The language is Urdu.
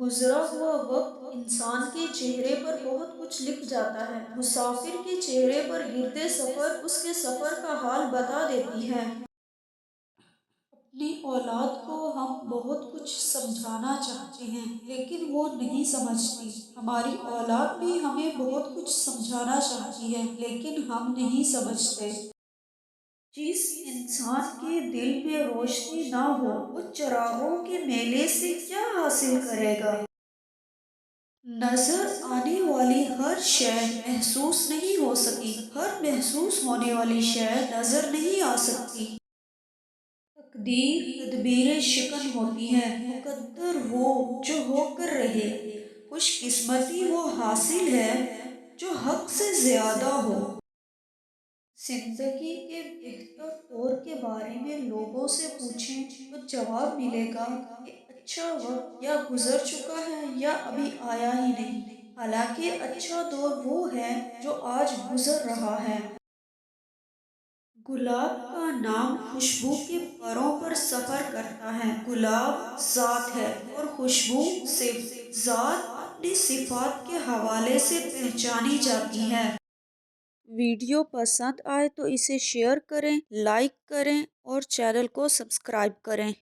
گزرا ہوا وقت انسان کے چہرے پر بہت کچھ لکھ جاتا ہے۔ مسافر کے چہرے پر گرتے سفر اس کے سفر کا حال بتا دیتی ہے۔ اپنی اولاد کو ہم بہت کچھ سمجھانا چاہتے ہیں لیکن وہ نہیں سمجھتی۔ ہماری اولاد بھی ہمیں بہت کچھ سمجھانا چاہتی ہے لیکن ہم نہیں سمجھتے۔ جس انسان کے دل میں روشنی نہ ہو وہ چراغوں کے میلے سے کیا حاصل کرے گا؟ نظر آنے والی ہر شے محسوس نہیں ہو سکی، ہر محسوس ہونے والی شے نظر نہیں آ سکتی۔ تقدیر تدبیر شکن ہوتی ہے، مقدر وہ جو ہو کر رہے، خوش قسمتی وہ حاصل ہے جو حق سے زیادہ ہو۔ زندگی کے بہتر دور کے بارے میں لوگوں سے پوچھیں تو جواب ملے گا کہ اچھا وقت یا گزر چکا ہے یا ابھی آیا ہی نہیں۔ حالانکہ اچھا دور وہ ہے جو آج گزر رہا ہے۔ گلاب کا نام خوشبو کے پروں پر سفر کرتا ہے۔ گلاب ذات ہے اور خوشبو صفت۔ ذات اپنی صفات کے حوالے سے پہچانی جاتی ہے۔ ویڈیو پسند آئے تو اسے شیئر کریں، لائک کریں اور چینل کو سبسکرائب کریں۔